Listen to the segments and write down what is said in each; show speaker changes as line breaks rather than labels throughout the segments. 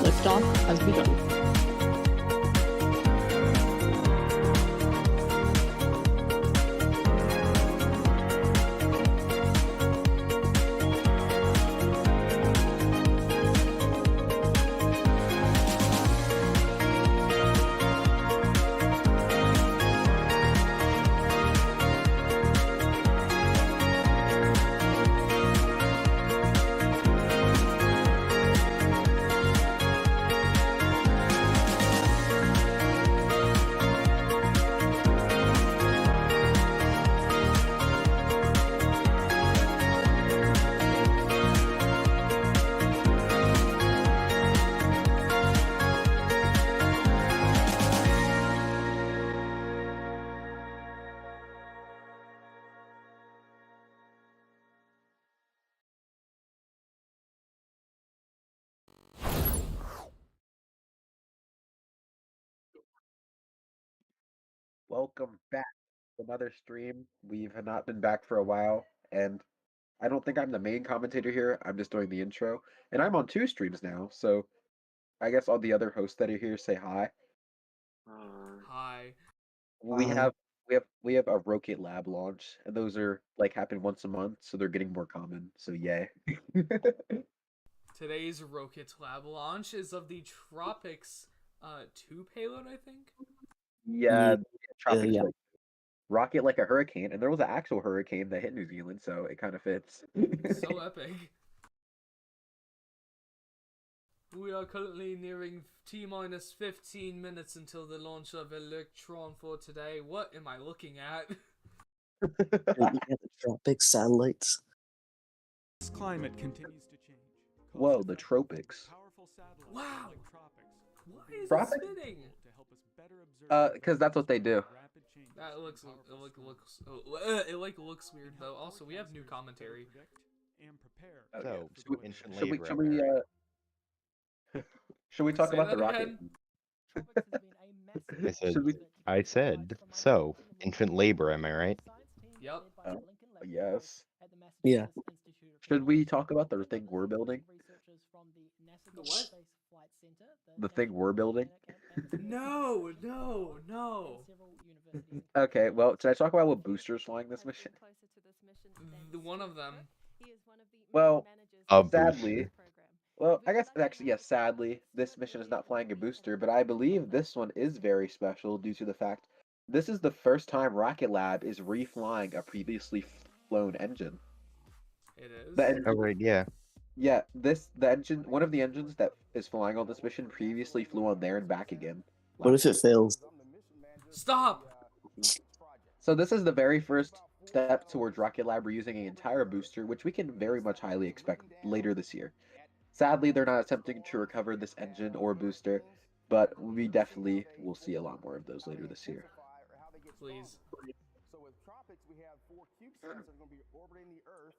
Liftoff has begun.
Welcome back to another stream. We have not been back for a while, and I don't think I'm the main commentator here. I'm just doing the intro, and I'm on 2 streams now, so I guess all the other hosts that are here say hi.
Hi.
We have we have a Rocket Lab launch, and those are like happen once a month, so they're getting more common. So yay.
Today's Rocket Lab launch is of the Tropics 2 payload, I think.
Yeah, Tropics
yeah.
Flight. Rocket like a hurricane, and there was an actual hurricane that hit New Zealand, so it kind of fits.
So epic. We are currently nearing T-minus 15 minutes until the launch of Electron for today. What am I looking at?
The tropics satellites.
This climate continues to change.
Whoa, the tropics.
Wow. Why is
Tropics?
it spinning?
Because that's what they do.
That looks looks weird though. Also, we have new commentary.
So,
should we talk
Say
about the
that
rocket?
again?
I said, so, infant labor, am I right?
Yep.
Yes.
Yeah.
Should we talk about the thing we're building?
The what?
The thing we're building?
No.
Okay, well, should I talk about what booster's flying this mission?
One of them.
Well,
A
sadly, well, I guess actually, yes, sadly, this mission is not flying a booster, but I believe this one is very special due to the fact this is the first time Rocket Lab is reflying a previously flown engine.
It is.
The engine,
Oh, right, yeah.
yeah, one of the engines that is flying on this mission previously flew on there and back again.
What if it fails?
Stop!
So this is the very first step towards Rocket Lab reusing an entire booster, which we can very much highly expect later this year. Sadly, they're not attempting to recover this engine or booster, but we definitely will see a lot more of those later this year.
Please.
So with Tropics, we have 4 CubeSats that are going to be orbiting the Earth.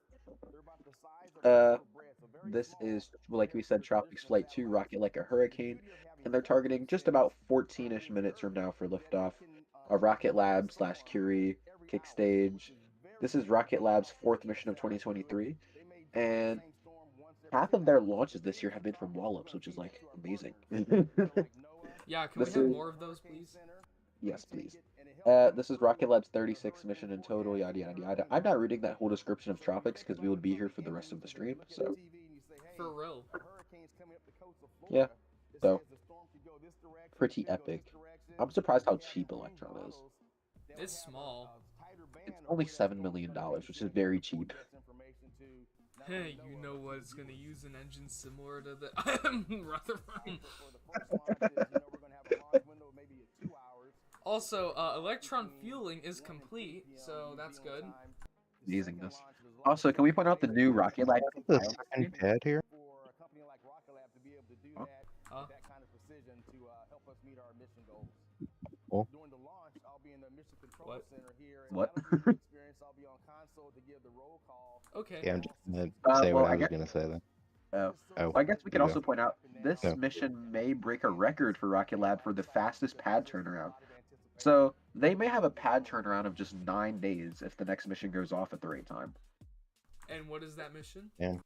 They're about the size of a little bread, so very
This
small.
is, like we said, Tropics Flight 2, Rocket Like a Hurricane, and they're targeting just about 14-ish minutes from now for liftoff. A Rocket Lab / Curie kick stage. This is Rocket Lab's 4th mission of 2023, and half of their launches this year have been from Wallops, which is like amazing.
Yeah, can we have more of those, please?
Yes, please. This is Rocket Lab's 36th mission in total, yada yada yada. I'm not reading that whole description of Tropics because we would be here for the rest of the stream, so.
For real.
Yeah, so. Pretty epic. I'm surprised how cheap Electron is.
It's small.
It's only $7 million, which is very cheap.
Hey, you know what's gonna use an engine similar to the Also, Electron fueling is complete, so that's good.
Amazingness. Also, can we point out the new Rocket Lab?
The second pad here?
Huh?
Oh.
During the launch, I'll be in the mission control
What?
center here.
What?
Experience, I'll be on console to give the roll call.
Okay.
Yeah, I'm just gonna say
well,
what I
I
was
guess-
gonna say then.
Oh.
Oh,
I guess we can
yeah.
also point out this
Yeah.
mission may break a record for Rocket Lab for the fastest pad turnaround. So they may have a pad turnaround of just 9 days if the next mission goes off at the right time.
And what is that mission?
Yeah.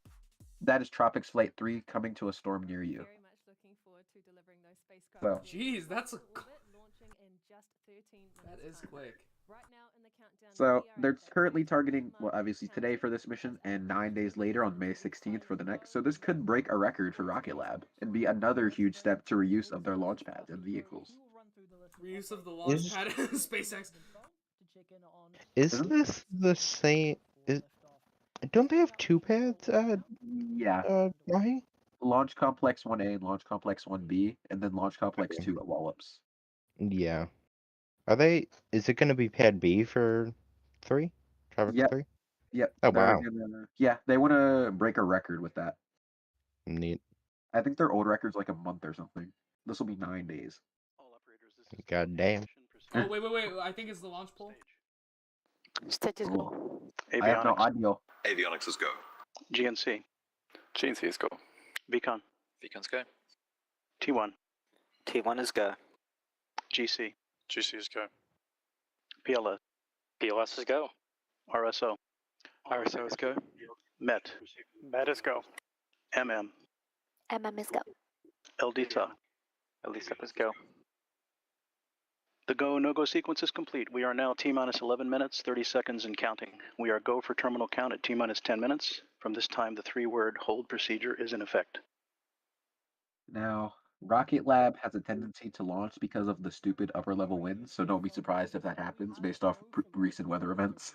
That is Tropics Flight 3 coming to a storm near you.
Very much looking forward to delivering those spacecraft.
Well.
to
Jeez, that's a
orbit, launching in just 13
that
minutes
is
time.
quick.
Right now in the countdown,
So
we are
they're
at the
currently
10th
targeting, well,
mark,
obviously today for this
counting
mission
as
and
our
9 days
first
later on May 16th for the next. So this could break a record for Rocket Lab and be another huge step to reuse of their launch pads and vehicles.
Reuse of the launch pad and SpaceX.
Is
Isn't-
this the same? Don't they have 2 pads at
Yeah.
Māhia?
Launch Complex 1A and Launch Complex 1B, and then Launch Complex 2 at Wallops.
Yeah. Are they? Is it going to be pad B for 3? Tropics
Yep.
3?
Yep.
Oh,
they're
wow.
Yeah, they want to break a record with that.
Neat.
I think their old record's like a month or something. This will be 9 days.
God damn.
Oh, wait. I think it's the launch pole.
Status go.
Cool. I have no audio.
Avionics is go.
GNC.
GNC is go.
Beacon.
Beacon's go.
T1.
T1 is go.
GC.
GC is go.
PLS.
PLS is go.
RSO.
RSO is go.
MET.
MET is go.
MM.
MM is go.
LDTA.
LDSIP is go.
The go no-go sequence is complete. We are now T-minus 11 minutes, 30 seconds and counting. We are go for terminal count at T-minus 10 minutes. From this time, the 3-word hold procedure is in effect.
Now, Rocket Lab has a tendency to launch because of the stupid upper level winds, so don't be surprised if that happens based off recent weather events.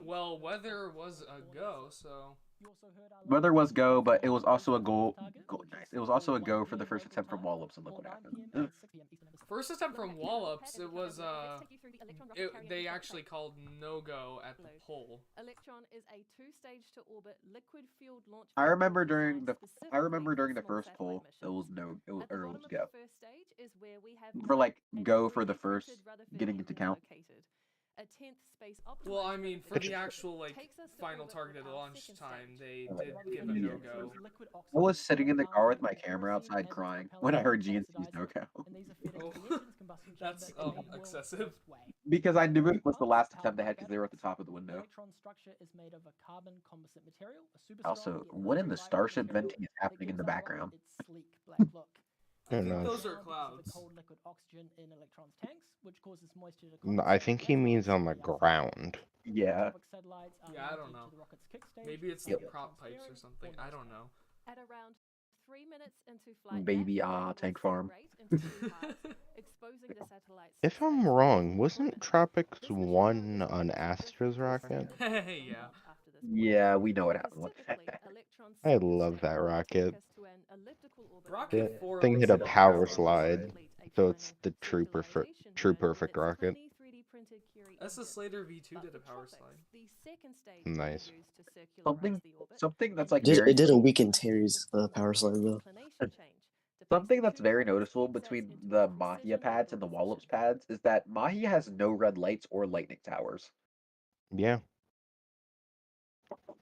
Well, weather was a go, so.
Weather was go, but it was also a nice. It was also a go for the first attempt from Wallops, and look what happened.
First attempt from Wallops, it was they actually called no go at the pole.
Electron is a 2-stage to orbit liquid-fueled launch.
I remember during
designed
the
specifically
first
small
poll,
satellite
it was
missions.
no,
At the
or it
bottom
was
of
go.
the first stage is where we have
For like
a
go for the
3D
first
printed rudder
getting
field
into
is
count.
located. A 10th space
Well, I
optimizer
mean, for the actual like
takes us to
final
orbit
targeted
with our
launch
second
time,
stage.
they did give a
Yeah.
no go.
I was sitting in the car with my camera outside crying when I heard GNC's no go.
Oh, that's excessive.
Because I knew it was the last attempt they had because they were at the top of the window. Also, what in the Starship venting is happening in the background?
I
Who
think
knows?
those are clouds.
No, I think he means on the ground.
Yeah.
Yeah, I don't know. Maybe it's the prop pipes or something. I don't know.
At around 3 minutes into flight,
Baby,
that fuel will
tank farm.
separate into 2 halves, exposing the satellite's
If I'm
space
wrong,
to
wasn't
orbit.
Tropics
This mission
1
will
on
resume
Astra's
with
rocket?
Hey, yeah.
after this point.
Yeah, we know what happened.
Specifically, Electron's
I
second
love
stage
that
will
rocket.
take us to an elliptical orbit
Rocket
around
4
Earth.
Thing
looks
hit a
like
power
fun.
slide,
Complete a
so it's
final
the true
circularization
perfect
of its
rocket.
3D printed Curie
That's a
engine.
Slater V2
But
did a
the
power
TROPICS,
slide.
the second stage will be
Nice.
used to circularize the orbit,
Something that's
and
like
It did,
very
it did a weekend Terry's power slide though.
inclination change to
something
place
that's
two
very
TROPICS
noticeable
CubeSats
between
into a
the
precision
Māhia pads and the
orbital
Wallops
position.
pads is that Māhia has no red lights or lightning towers.
Yeah.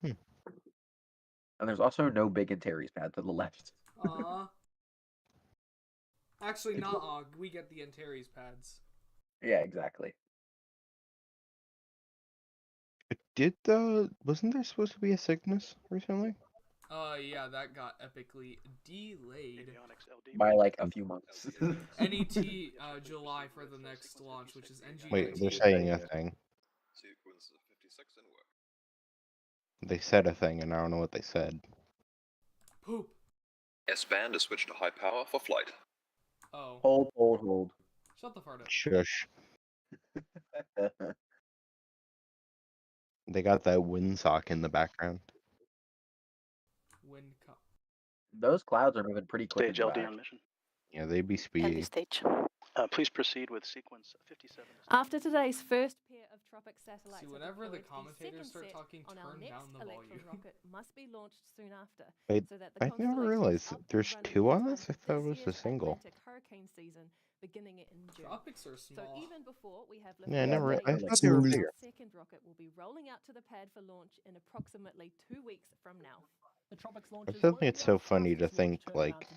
And there's also no Big and Terry's pad to the left.
Actually, not we get the Antares pads.
Yeah, exactly.
Wasn't there supposed to be a Cygnus recently?
Yeah, that got epically delayed.
By like a few months.
NET July for the next launch, which is NG19.
Wait, they're saying a thing.
Sequence of 56 in work.
They said a thing, and I don't know what they said.
Poop.
S-band is switched to high power for flight.
Oh.
Hold.
Shut the fart up.
Shush. They got that windsock in the background.
Wind cup.
Those clouds are moving pretty quick.
Stage LD on mission.
Yeah, they be speedy.
Stage.
Please proceed with sequence 57.
After today's first pair of TROPICS satellites,
See,
are
whenever the
deployed,
commentators
second
start
set
talking,
on our
turn
next
down the
Electron
volume.
rocket must be launched soon after.
Wait,
So that the
I never
constellation is
realized
up and
there's
running
2
in
on
time
this. I
for
thought it
this
was a
year's
single.
Atlantic hurricane season, beginning in June.
Tropics are
So
small.
even before we have
Yeah, I
liftoff
never.
today,
I
the
thought they were
Smooth.
bigger.
second rocket will be rolling out to the pad for launch in approximately 2 weeks from now.
I still think it's so funny to think, like,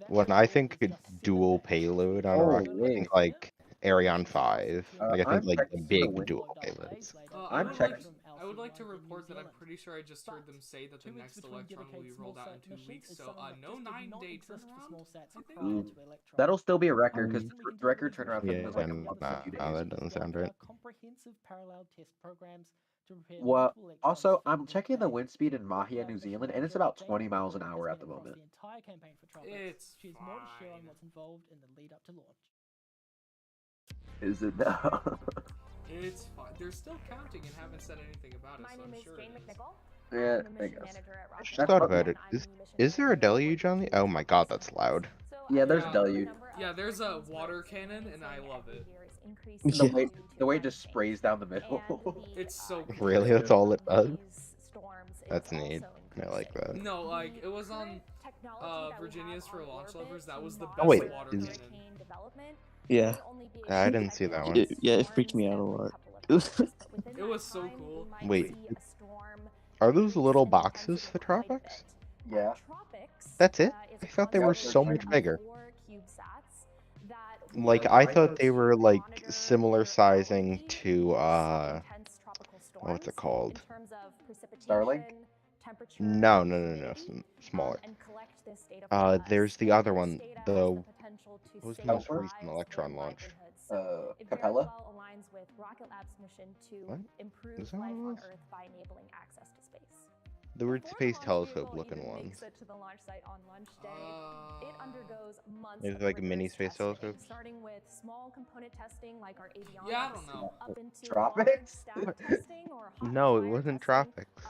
when I think dual payload on a rocket, I
wait.
think, like, Ariane 5. Like, I think,
I'm
like, the
checking the
big
win-
dual payloads.
I'm checking.
I would like to report that I'm pretty sure I just heard them say that the next Electron will be rolled out in 2 weeks, so no 9-day turnaround, I think.
That'll still be a record because the record turnaround for them
Yeah,
is like a month to a few days.
that doesn't sound right.
Well, also, I'm checking the wind speed in Māhia, New Zealand, and it's about 20 miles an hour at the moment.
It's fine.
Is it now?
It's fine. They're still counting and haven't said anything about it, so I'm sure it is.
Yeah, I guess.
I just thought about it. Is there a deluge on the? Oh my god, that's loud.
Yeah, there's deluge.
Yeah, there's a water cannon, and I love it.
The way it just sprays down the middle.
It's so cool.
Really, that's all it does? That's neat. I like that.
No, like, it was on Virginia's for Launch Lovers. That was the best
Oh wait,
water
is...
cannon.
Yeah.
I didn't see that one.
Yeah, it freaked me out a lot.
It was so cool.
Wait, are those little boxes the tropics?
Yeah.
That's it? I thought they were so much bigger. Like, I thought they were, like, similar sizing to, what's it called?
Starlink?
No, smaller. There's the other one, what was the most recent Electron launch?
Capella?
What? Is that what it was? The weird space telescope looking ones. It's like a mini space telescope.
Yeah, I don't know.
Tropics?
No, it wasn't tropics.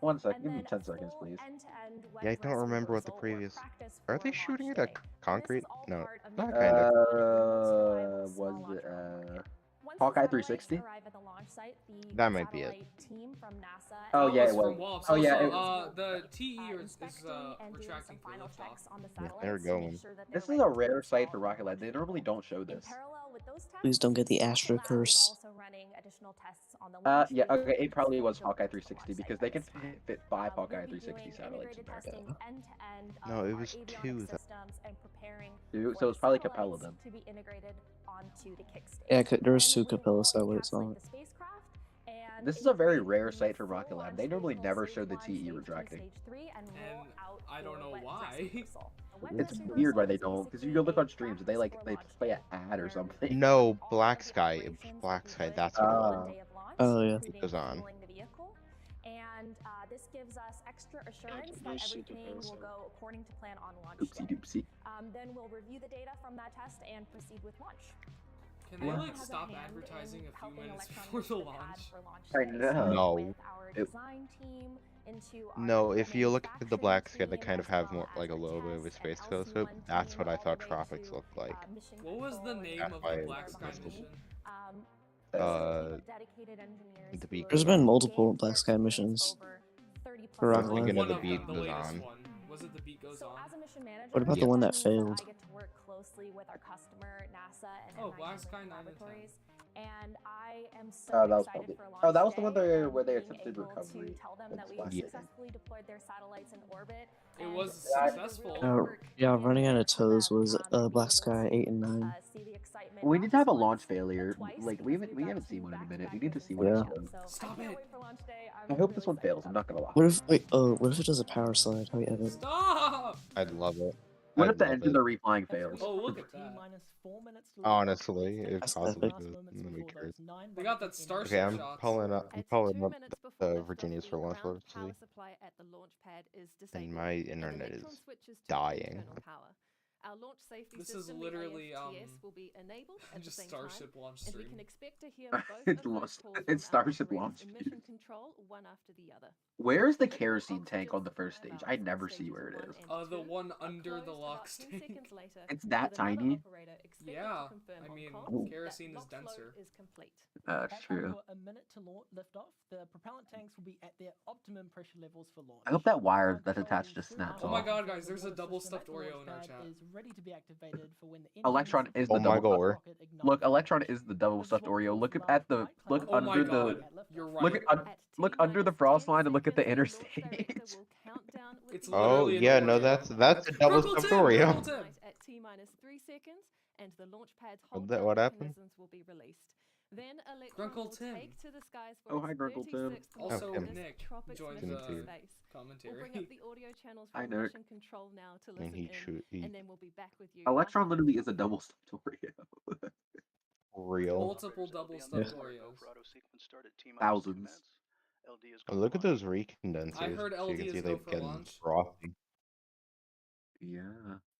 One second, give me 10 seconds, please.
Yeah, I don't remember what the previous. Are they shooting it at concrete? No, not kind of.
Was it Hawkeye 360?
That might be it.
Oh yeah, it
from
was.
Wops.
Oh yeah,
Also, the TE is retracting for liftoff.
Yeah, they're going.
This is a rare sight for Rocket Lab. They normally don't show this.
Please don't get the Astra curse.
Yeah, okay, it probably was Hawkeye 360 because they can fit 5 Hawkeye 360 satellites in there.
No, it was 2 though.
2? So it's probably Capella then.
Yeah, there was 2 Capella satellites on it.
This is a very rare sight for Rocket Lab. They normally never show the TE retracting.
And I don't know why.
It's weird why they don't, because you go look on streams, they play an ad or something.
No, Black Sky. It was Black Sky. That's what it was.
Oh yeah.
It goes on.
And this gives us extra assurance that everything will go according to plan on launch
Oopsie doopsie.
Then we'll review the data from that test and proceed with launch.
Can they like stop advertising a few minutes before the launch?
I know.
No, if you look at the Black Sky, they kind of have more like a little bit of a space telescope. That's what I thought tropics looked like.
What was the name
That's
of
why
the
it
Black Sky
was
mission?
The Beat.
There's been multiple Black Sky missions for
I'm
Rocket
thinking
Lab.
of the Beat
the
goes
latest
on.
one. Was it the Beat Goes On?
What about the one that failed?
Oh, Black Sky 9 and 10.
And I am so
That was
excited
probably.
for launch
Oh, that was the one
day,
where they
being
attempted
able to
recovery.
tell them that we
That's
Yeah.
successfully deployed their satellites in orbit.
It
and
was
Yeah, I-
successful.
Yeah, running out of toes was Black Sky 8 and 9.
See the excitement
We
not
need to have a
just
launch
once, but
failure.
twice,
Like
because
we
we've
haven't
got
seen one in a minute. We
back-to-back
need to see one.
Yeah.
Again.
So
Stop
I can't
it.
wait for launch day.
I hope this one fails. I'm not gonna lie.
What if what if it does a power slide? How you have it?
Stop!
I'd love it.
What
I'd
if the
love
engine
it.
they're replying fails?
Oh, look at that.
Honestly, if
That's
possible,
epic.
that'd be great.
They got that Starship
Okay, I'm
shots.
pulling up the Virginia's for launch load to see. And my internet is dying.
Our launch safety
This is
system,
literally,
the ASTS, will be enabled at
just
the same
Starship
time,
launch
and we
stream.
can expect to hear both
It's
of those
lost-
calls
it's
from
Starship
Alpha
launch
Ring and
stream.
mission control, one after the other.
Where is the kerosene tank on the first stage? I never see where it is.
The one under the LOX tank.
It's that tiny?
Yeah, I mean,
Ooh.
kerosene is denser.
That's true.
A minute to lift off. The propellant tanks will be at their optimum pressure levels for launch.
I hope that wire that's attached just snaps
Oh
off.
my god, guys, there's a double stuffed Oreo in our chat.
ready to be activated for when the
Electron is the
Oh my
double.
god.
Look, Electron is the double stuffed Oreo. Look at the look
Oh my
under
god,
the
you're right.
look under the frost line and look at the interstate.
It's
Oh
literally an
yeah, no,
Oreo.
that's a double
Grunkle
stuffed
Tim,
Oreo.
Grunkle Tim.
At T-3 seconds, and the launch pad's
What
hold
that-
down
what happened?
mechanisms will be released. Then Electron
Grunkle
will
Tim.
take to the skies for
Oh, hi,
its
Grunkle Tim.
36th
Also,
Tim.
Nick
TROPICS
joined
mission
the
to space. We'll bring
commentary.
up the audio channels
Hi,
from
Nick.
mission control now to listen
And he
in,
shoot
and then we'll be back with you.
Electron
after
literally is a double stuffed Oreo.
Real.
Multiple double stuffed Oreos.
Thousands.
Oh, look at those recondensers.
I heard
so you can
LD
see
is
they
go for
getting
launch.
frothy.
Yeah.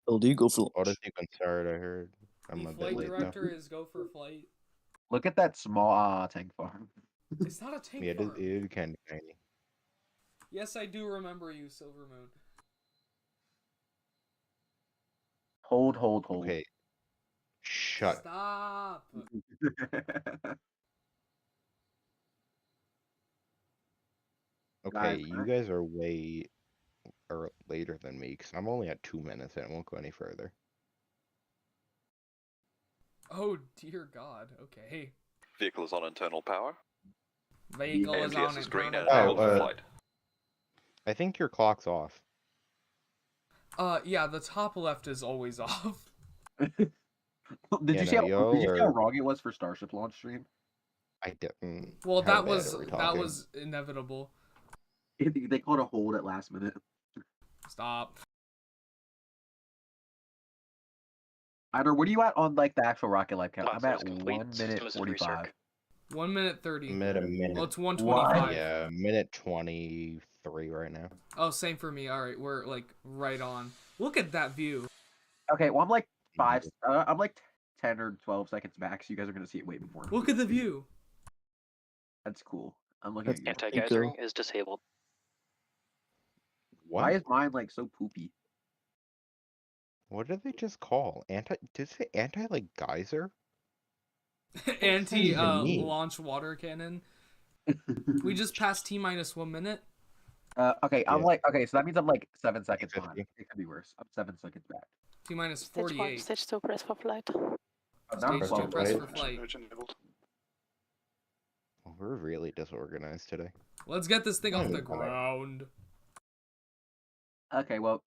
LD go for
Auto
launch.
sequence start, I heard. I'm
The
a bit
flight
late though.
director is go for flight.
Look at that small tank farm.
It's not a tank
Yeah,
farm.
it is kind of tiny.
Yes, I do remember you, Silver Moon.
Hold.
Okay. Shut.
Stop.
Okay,
Guys,
you guys are way later than me, because I'm only at 2 minutes and it won't go any further.
Oh dear God. Okay.
Vehicle is on internal power.
Vehicle is on
AMTS is green and
internal
enabled
power.
for flight.
I think your clock's off.
Yeah, the top left is always off.
Did
Yeah,
you see
no, yo,
did you see how
or-
wrong it was for Starship launch stream?
I didn't.
Well,
How
that
bad
was
are we talking?
inevitable.
They called a hold at last minute.
Stop.
Idor, what are you at on like the actual rocket life count? I'm
Process
at
complete.
1
System
minute
is in
45.
recirc.
1 minute 30.
I'm at a minute.
Oh, it's 125.
Yeah, minute 23 right now.
Oh, same for me. All right, we're like right on. Look at that view.
Okay, well I'm like I'm like 10 or 12 seconds back, so you guys are gonna see it way before me.
Look at the view.
That's cool. I'm looking at you.
Anti-geysering is disabled.
What?
Why is mine like so poopy?
What did they just call? Did it say anti like geyser?
Anti
even mean?
launch water cannon. We just passed T-minus 1 minute.
Okay, I'm
Yeah.
like so that means I'm like 7 seconds behind.
50.
It could be worse. I'm 7 seconds back.
T-minus
Stage 1,
48.
stage 2, press for flight.
Oh, now I'm
Stage 2
12.
press
right?
for flight.
Oh, we're really disorganized today.
Let's get this thing off the
Oh, God.
ground.
Okay, well,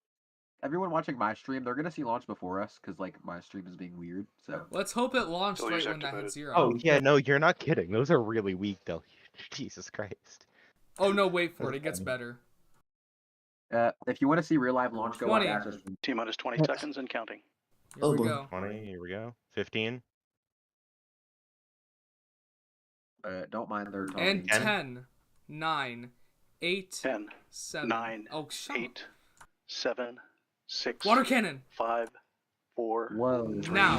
everyone watching my stream, they're gonna see launch before us because like my stream is being weird. So
Let's hope it launched
Still
right
use
when that hit
activated.
0.
Oh yeah, no, you're not kidding. Those are really weak though. Jesus Christ.
Oh no, wait for it. It gets better.
if you want to see real live launch, go
20.
watch Asher stream.
T-minus 20 seconds and counting.
Here
Oh,
we
boy.
go.
20, here we go. 15.
Don't mind their talking.
And 10, 9, 8,
10,
7.
9,
Oh, shut up.
8, 7, 6,
Water cannon.
5, 4,
Whoa.
3,
Now.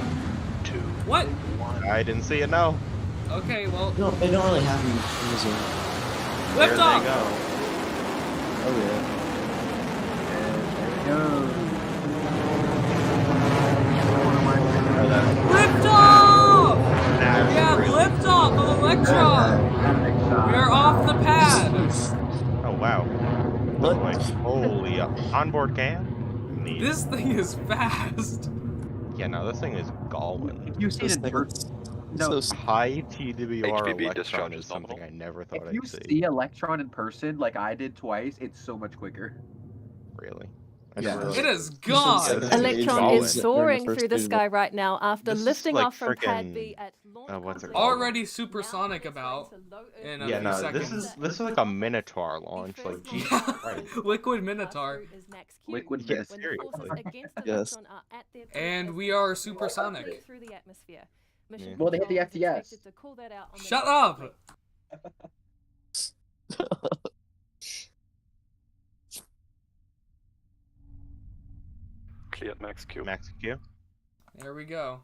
2,
What?
1.
I didn't see it. No.
Okay, well,
No, it don't really happen in the zone.
There
lift
they
off.
go.
Oh yeah.
Oh, that's
Lift off!
that's
Yeah,
really-
lift off of Electron. We're off the pad.
Oh wow.
What?
Like, holy onboard cam. Neat.
This thing is fast.
Yeah, no, this thing is galling.
You see it in person. No,
High TWR
HVB
Electron
discharge
is
is nominal.
something I never thought
if you
I'd see.
see Electron in person, like I did twice, it's so much quicker.
Really?
Yeah.
It is gone.
Yeah,
Electron
Galling.
is soaring
First
through the
visual.
sky right now after
This is
lifting
like
off from Pad
frickin',
B at launch
what's it
complete.
called?
Already supersonic about in a
Yeah,
few
no,
seconds.
this is like a Minotaur launch. Like, Jesus Christ.
Liquid Minotaur.
Liquid
Yeah,
Mist.
seriously.
Yes.
And we are supersonic.
Through the atmosphere.
Yeah.
Mission
Well, they hit the
Control is
FTS.
expected to call that out on the
Shut
next
up.
update.
Clear at max Q.
Max Q.
There we go.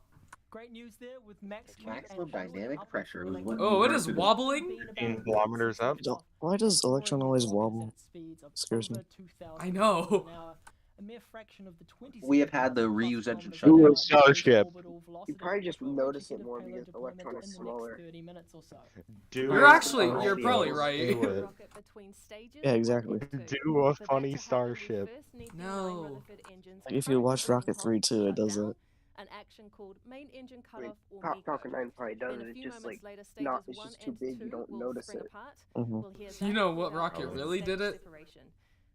Great news there with Max Q
Maximum
and handling
dynamic
upwards
pressure
of
was
electric
what
Oh, it
we
is
learned.
wobbling?
15 kilometers up.
Why does Electron always wobble? Scares me.
I know.
a mere fraction of the 20
We have had the
plus
reuse engine
kilometers
shut
per
down.
hour
Starship.
orbital velocity,
You probably just
which will
notice
execute
it
a
more
payload
because
deployment
Electron is
in the next
smaller.
30 minutes or so.
You're actually, you're probably
Starship.
right.
Do it.
Yeah, exactly.
Do a funny starship.
No.
Like if you watch Rocket 3 too, it does it.
An action called main engine
I mean,
cutoff or
Falcon 9 probably does it. It's just like not. It's just too big. You don't notice it.
You know what rocket really did it?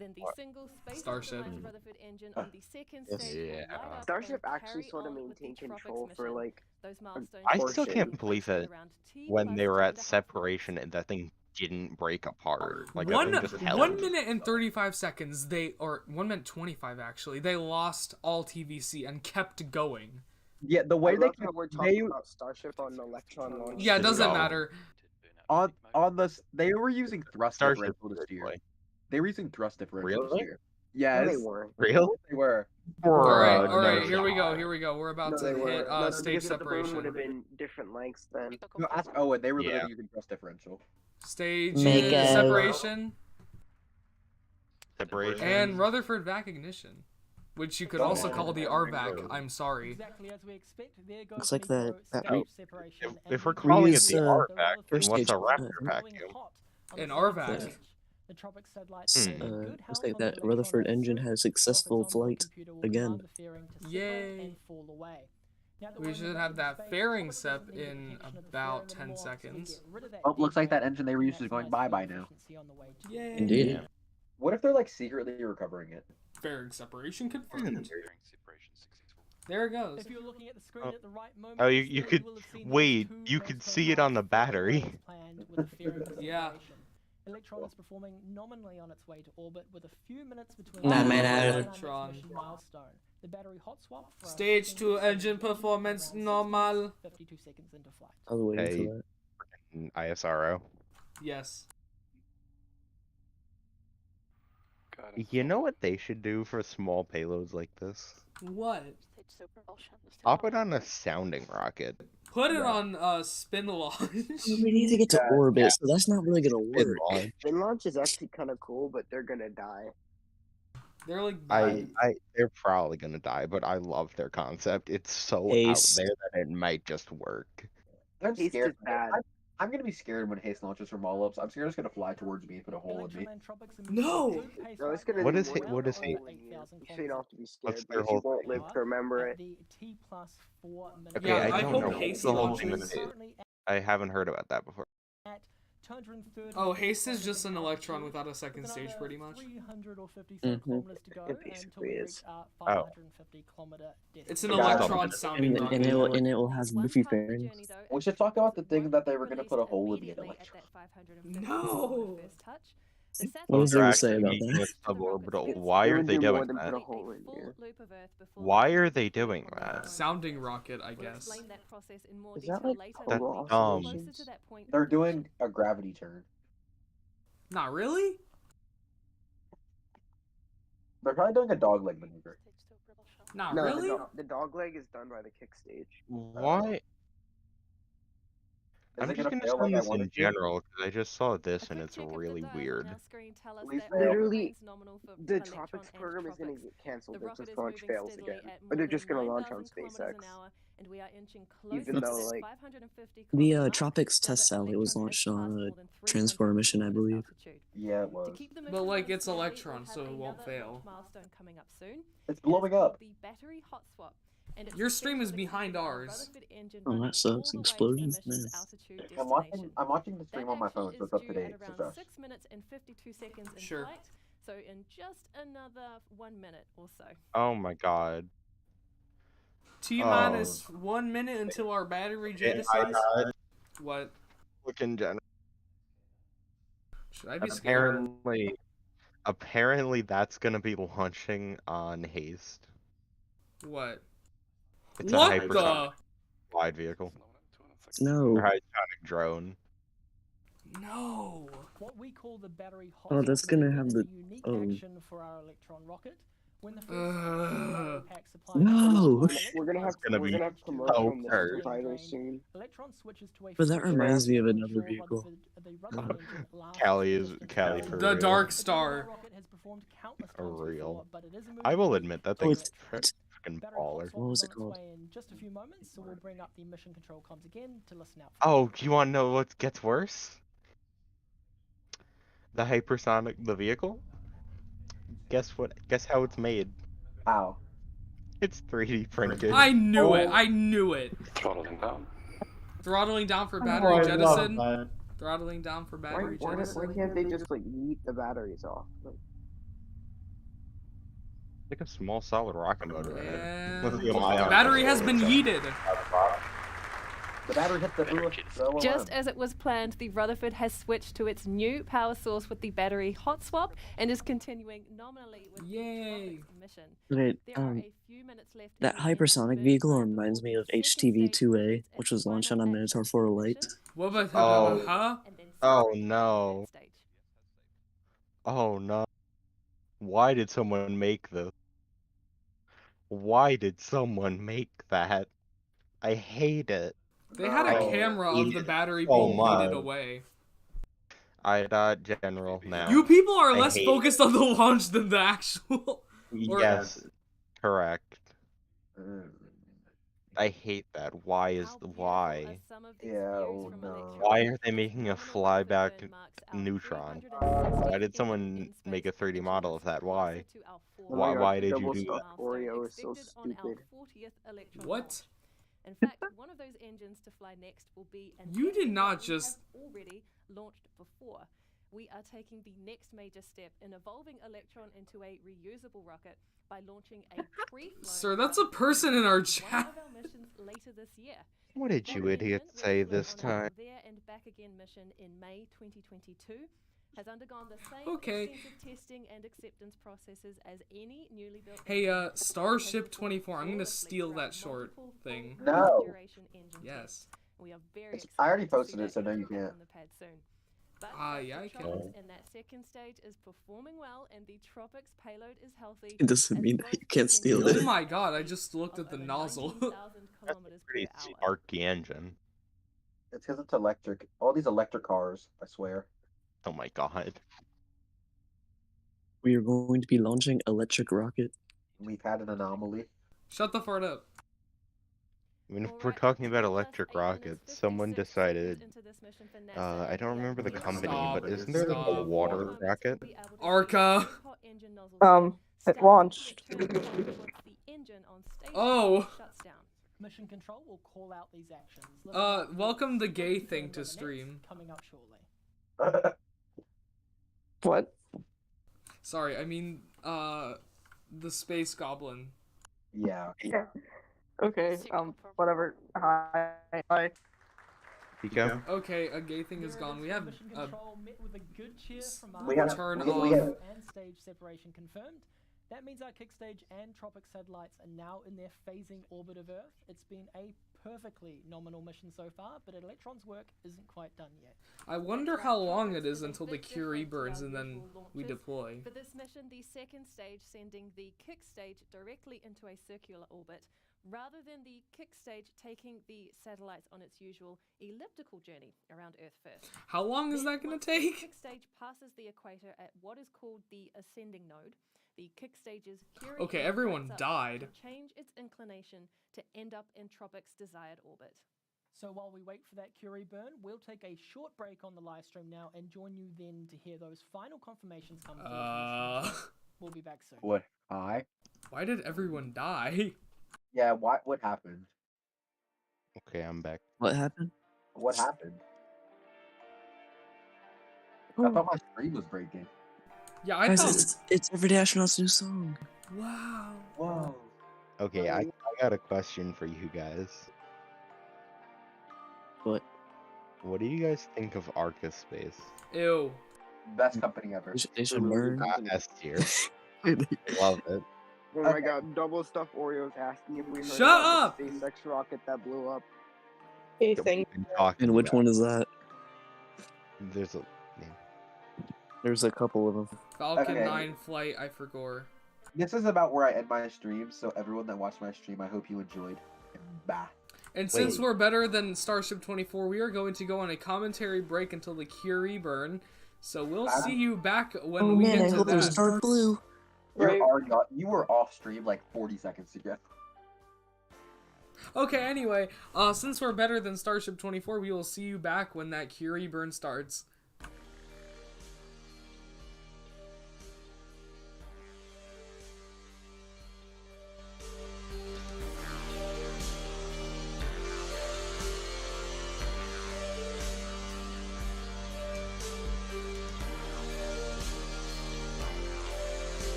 Then the single space
Starship.
optimized Rutherford engine on the second
Yes.
stage will
Yeah.
light up
Starship
and
actually
carry
sort of
on with the
maintained
TROPICS
control for
mission.
like.
Those milestones
I
will
still
be
can't
reached
believe
in
it
around T
when
plus
they were at
2.5
separation and that thing didn't break apart. Like that
One
thing just held.
1 minute and 35 seconds. Or 1 minute 25 actually. They lost all TVC and kept going.
Yeah, the way
I
they
love how we're talking about Starship on Electron launch.
Yeah, it doesn't
go.
matter.
on this, they were using thrust
Starship
differential to steer.
really.
They were using thrust differential to
Really?
steer.
No,
Yes,
they weren't.
Really?
they were.
Alright,
Bruh,
alright,
no
here we go,
shot.
here we go. We're about
No,
to
they
hit
weren't. No,
stage
because the balloon would
separation.
have been different lengths then.
No, ask Owen. They were
Yeah.
literally using thrust differential.
Stage
Mega.
separation
Separation.
and Rutherford vac ignition. Which you could also call the RVAC, I'm sorry.
Exactly as we expect, there goes
Looks like
Nico,
that-
stage separation,
If
and
we're
we
calling it
use,
the RVAC, then
first
what's a
stage,
Raptor
going
vacuum?
hot on the
An
second
RVAC.
stage. The TROPICS satellite
Hmm.
is in good
looks
health
like
on the
that
Electron
Rutherford engine
S2.
had successful
Rocket's onboard
flight
computer will
again.
command the fairing to signal
Yay.
and fall away. Now that
We
we're in
should
the
have that
space,
fairing
TROPICS
sep
doesn't need the
in
protection of the
about
fairing
10
anymore, so we
seconds.
get rid of that
Oh, looks like that
degrade
engine they
and
were used is going
maximize
bye-bye
fuel
now.
efficiency on the way to
Yay.
Indeed.
Yeah.
What if they're like secretly recovering it?
Fairing separation confirmed. There it goes.
If you're looking at the screen at the right moment,
Oh, you could
will have seen
wait.
those two
You could
transfer
see it on the
paths
battery.
planned with the fairing
Yeah.
separation. Electron is performing nominally on its way to orbit with a few minutes between
Nah,
now
man,
and
I-
the
Electron.
mission milestone. The battery hot swap for our
Stage
second
2
stage
engine
will begin
performance
around 6
normal.
minutes, 52 seconds into flight.
I was waiting
Hey.
for that.
ISRO.
Yes.
You know what they should do for small payloads like this?
What?
Pop it on a sounding rocket.
Put it on spin launch.
We need to get to orbit, so that's not really gonna
Spin
work.
launch.
Spin launch is actually kind of cool, but they're gonna die.
They're like
They're probably gonna die, but I love their concept. It's so
Ace.
out there that it might just work.
I'm
Haste
scared.
is bad.
I'm gonna be scared when Haste launches from all ups. I'm scared it's gonna fly towards me and put a hole in me.
No!
No, it's gonna
What
do
is
more
it-
than
what
a
is
hole
it?
in you. You shouldn't have to be scared,
What's
but
their
if you
whole
won't
thing?
live to remember it.
Okay,
Yeah,
I
I
don't
hope
know.
Haste
What's the whole thing
launches.
with Haste? I haven't heard about that before.
Oh, Haste is just an Electron without a second stage, pretty much.
It basically is.
Oh.
It's an
So guys,
Electron sounding
And
rocket.
it will have goofy fairings.
We should talk about the thing that they were gonna put a hole in the Electron.
No!
What was there to say about
Speaking
that?
of suborbital, why are they doing that? Why are they doing that?
Sounding rocket, I guess.
Is that like
That's
polar
dumb.
oscillations?
They're doing a gravity turn.
Not really?
They're probably doing a dogleg maneuver.
Not
No,
really?
the dog leg is done by the kick stage.
Why?
Is
I'm
it
just
gonna
gonna
fail
send
like I
this in
wanted to?
general because I just saw this and it's really weird.
Please fail.
Literally, the TROPICS program is going to get cancelled if this launch fails again. But they're just going to launch on SpaceX. Even though, like,
The TROPICS test satellite was launched on a transport mission, I believe.
Yeah, it was.
But like, it's Electron, so it won't fail.
It's blowing up.
Your stream is behind ours.
Oh, that sucks. Explosions, man.
I'm watching the stream on my phone, so it's up to date. So Josh.
6 minutes and 52 seconds in
Sure.
flight. So in just another 1 minute or so.
Oh my god.
T-minus 1 minute until our battery jettisons. What?
Look in general.
Should I be scared?
Apparently that's gonna be launching on Haste.
What?
It's
What
a hypersonic glide vehicle.
No.
Or hypersonic drone.
What we call the battery hot
Oh, that's gonna have the
unique
oh.
action for our Electron rocket. When the first pack supply
No.
We're gonna have
be
commercial
so
on this
hurt.
title soon.
Electron switches to a
But that
full
reminds me of
to
another
ensure
vehicle.
the Rutherford engine lasts
Callie
the
is
distance
Callie
needed.
for
The
real.
Dark Star.
Rocket has performed countless
For
times
real.
before, but it is a
I will
moving
admit that
Oh,
thing's
it's
freaking
Battery hot
baller.
swap
What was
is
it
on its
called?
way in just a few moments, so we'll bring up the mission control comms again to listen out.
Oh, do you want to know what gets worse? The hypersonic, the vehicle? Guess what? Guess how it's made?
How?
It's 3D printed.
I knew it. I knew it.
Throttling down.
Throttling down for battery
I love
jettison.
that.
Throttling down for battery
Why
jettison.
can't they just like yeet the batteries off? Like,
Like a small solid rocket motor in it.
And
Lithium ion.
battery has been yeeted.
The battery hit the
Just as it was planned, the Rutherford has switched to its new power source with the battery hot swap and is continuing nominally with the TROPICS mission.
Wait,
There are a few minutes left
that
in the engine
hypersonic
burn
vehicle
time
reminds me
before
of
the second stage
HTV-2A,
completes
which
its
was launched on
final
a Minotaur
access
4
to the
Light.
mission,
What about
Oh.
huh?
and then
Oh,
separate
no.
the next stage.
Oh no. Why did someone make this? Why did someone make that? I hate it.
They had a
Oh,
camera of the
idiot.
battery
Oh
being
my.
yeeted away.
I dot general now.
You people are
I
less
hate
focused on the launch than the actual.
Yes, correct. I hate that. Why is the why?
Yeah, oh no.
Why are they making a flyback neutron? Why did someone make a 3D model of that? Why? Why did you do that?
Oreo is so stupid.
What?
In fact, one of those engines to fly next will be an
You did
engine
not
that we
just-
have already launched before. We are taking the next major step in evolving Electron into a reusable rocket by launching a pre-flown
Sir, that's a person in our
one
chat.
of our missions later this year.
What did you idiots say this time?
There and back again mission in May 2022 has undergone the same
Okay.
extensive testing and acceptance processes as any newly built
Hey,
engine.
Starship 24, I'm gonna steal that short thing.
No.
Yes.
We are very
I already
excited to see
posted it,
that
so no, you
come
can't.
on the pad soon. But
Yeah, I
the
can.
TROPICS in that second stage is performing well, and the TROPICS payload is healthy.
It doesn't mean that you can't steal
Oh
it.
my god, I just looked at the nozzle.
Pretty sparky engine.
It's because it's electric. All these electric cars, I swear.
Oh my god.
We are going to be launching electric rocket.
We've had an anomaly.
Shut the fart up.
I mean, if we're talking about electric rockets, someone decided, I don't remember the company,
Stop.
but isn't there like a water rocket?
Arca.
It launched.
Oh.
Mission control will call out these actions.
Welcome the gay thing to stream.
Coming up shortly.
What?
Sorry, I mean, the space goblin.
Yeah.
Yeah. Okay, whatever. Hi. Hi.
Pico?
Okay, a gay thing is gone. We have
Mission
a
control met with a good cheer from our
We have-
turn
we
off.
have-
and stage separation confirmed. That means our kick stage and tropic satellites are now in their phasing orbit of Earth. It's been a perfectly nominal mission so far, but Electron's work isn't quite done yet.
I wonder how long it is until the Curie burns and then we deploy.
For this mission, the second stage sending the kick stage directly into a circular orbit, rather than the kick stage taking the satellites on its usual elliptical journey around Earth first.
How long is that gonna
Once the
take?
kick stage passes the equator at what is called the ascending node, the kick stage's Curie
Okay,
engine
everyone
lights up
died.
to change its inclination to end up in Tropics' desired orbit.
So while we wait for that Curie burn, we'll take a short break on the live stream now and join you then to hear those final confirmations come through. from the mission. We'll be back soon.
What? Hi?
Why did everyone die?
Yeah, what happened?
Okay, I'm back.
What happened?
What happened? I thought my screen was breaking.
Yeah, I
Guys,
thought.
it's Everyday Astronaut's new song.
Wow.
Whoa.
Okay, I got a question for you guys.
What?
What do you guys think of Arca Space?
Ew.
Best company ever.
They should burn.
S tier. Love it.
Oh my god, double stuffed Oreos asking if we heard
Shut
about
up!
the SpaceX rocket that blew up.
Hey,
That
thank
we've been talking
And which
about.
one is that?
There's a
There's a couple of them.
Falcon
Okay.
9 flight, I forgot.
This is about where I end my stream, so everyone that watched my stream, I hope you enjoyed. Bye.
And since we're better than Starship 24, we are going to go on a commentary break until the Curie burn. So we'll see you back when we get to that.
Dark blue.
Right.
You were off stream like 40 seconds ago.
Okay, anyway, since we're better than Starship 24, we will see you back when that Curie burn starts.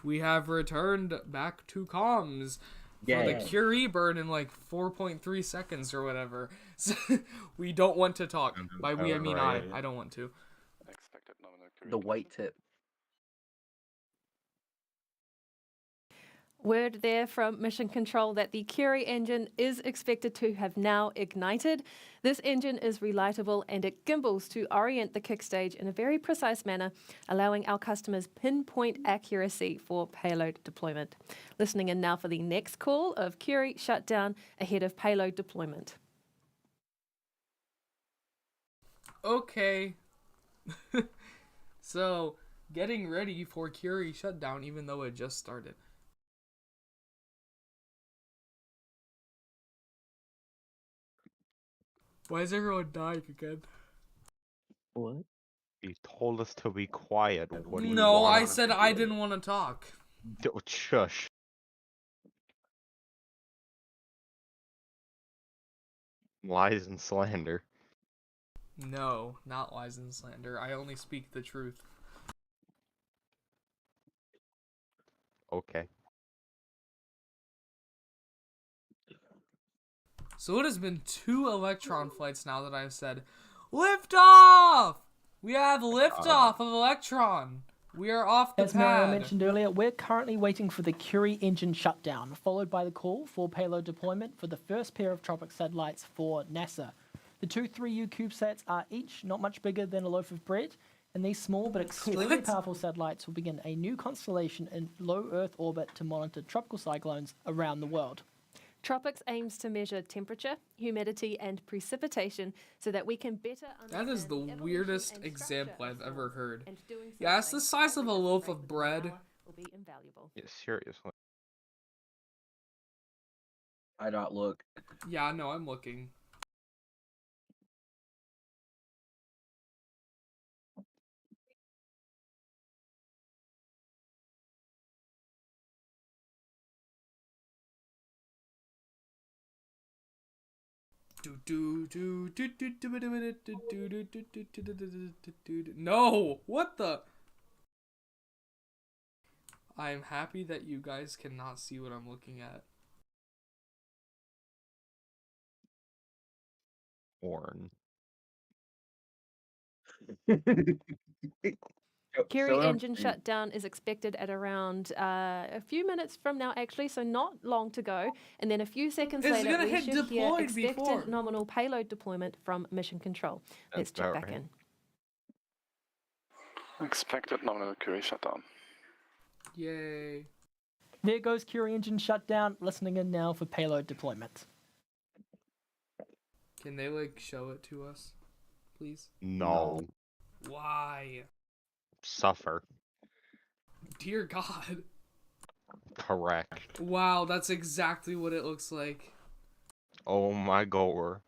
we have returned back to comms for the
Yay.
Curie burn in like 4.3 seconds or whatever. So we don't want to talk. By we, I mean
Right.
I don't want to.
Expected nominal Curie
The white tip.
Word there from Mission Control that the Curie engine is expected to have now ignited. This engine is relightable and it gimbals to orient the kick stage in a very precise manner, allowing our customers pinpoint accuracy for payload deployment. Listening in now for the next call of Curie shutdown ahead of payload deployment.
Okay. So, getting ready for Curie shutdown even though it just started. Why is everyone dying again?
What?
You told us to be quiet. What do you
No,
want
I
us
said
to
I
do?
didn't want to talk.
Shush. Lies and slander.
No, not lies and slander. I only speak the truth.
Okay.
So it has been 2 Electron flights now that I've said, liftoff! We have liftoff of Electron. We are off the
As Mario
pad.
mentioned earlier, we're currently waiting for the Curie engine shutdown, followed by the call for payload deployment for the first pair of TROPICS satellites for NASA. The 2 3U CubeSats are each not much bigger than a loaf of bread, and these small but extremely
What?
powerful satellites will begin a new constellation in low Earth orbit to monitor tropical cyclones around the world.
TROPICS aims to measure temperature, humidity, and precipitation so that we can better understand
That is the
evolution
weirdest
and
example
structure
I've
of
ever
stars,
heard.
and doing so
Yeah, it's
in
the
a
size of a
highly
loaf of
concentrated
bread.
hour will be invaluable.
Yeah, seriously.
I not look.
Yeah, no, I'm looking. No! What the? I'm happy that you guys cannot see what I'm looking at.
Horn.
Curie engine shutdown is expected at around a few minutes from now, actually, so not long to go. And then a few seconds
It's
later,
gonna
we
hit
should hear
deployed
expected
before.
nominal payload deployment from Mission Control. Let's
That's
check
about
back
right.
in.
Expected nominal Curie shutdown.
Yay.
There goes Curie engine shutdown, listening in now for payload deployment.
Can they, like, show it to us, please?
No.
Why?
Suffer.
Dear God.
Correct.
Wow, that's exactly what it looks like.
Oh my god.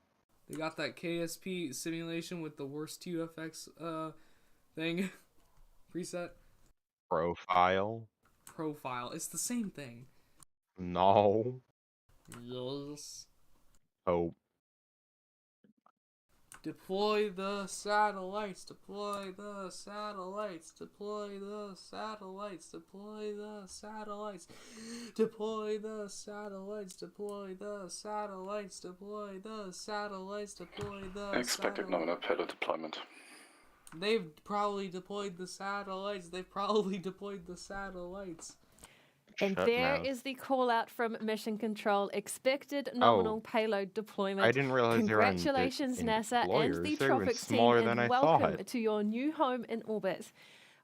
They got that KSP simulation with the worst TUFX thing. Preset.
Profile.
Profile. It's the same thing.
No.
Yes.
Oh.
Deploy the satellites, deploy the satellites, deploy the satellites, deploy the satellites, deploy the satellites, deploy the satellites, deploy the satellites, deploy the
Expected nominal payload deployment.
They've probably deployed the satellites. They've probably deployed the satellites.
And
Shut
there
mouth.
is the call out from Mission Control. Expected nominal payload deployment.
I didn't realize they were in
Congratulations, NASA and
employers.
the
They're even
TROPICS team,
smaller than I
and welcome
thought.
to your new home in orbit.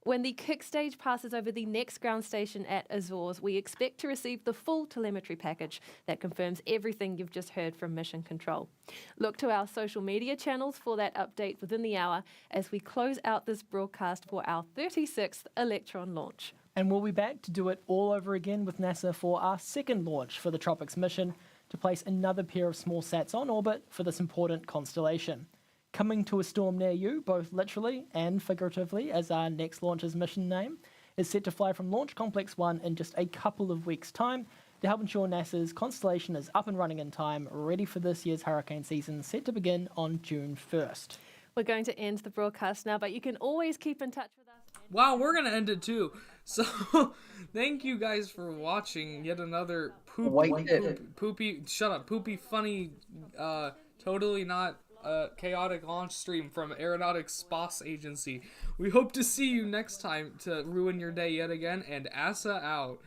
When the kick stage passes over the next ground station at Azores, we expect to receive the full telemetry package that confirms everything you've just heard from Mission Control. Look to our social media channels for that update within the hour as we close out this broadcast for our 36th Electron launch.
And we'll be back to do it all over again with NASA for our second launch for the TROPICS mission to place another pair of small sats on orbit for this important constellation. Coming to a storm near you, both literally and figuratively, as our next launch's mission name, is set to fly from Launch Complex 1 in just a couple of weeks' time to help ensure NASA's constellation is up and running in time, ready for this year's hurricane season, set to begin on June 1st.
We're going to end the broadcast now, but you can always keep in touch with us.
Wow, we're gonna end it too. So, thank you guys for watching yet another poopy, funny, totally not chaotic launch stream from Aeronautics Space Agency. We hope to see you next time to ruin your day yet again, and ASA out.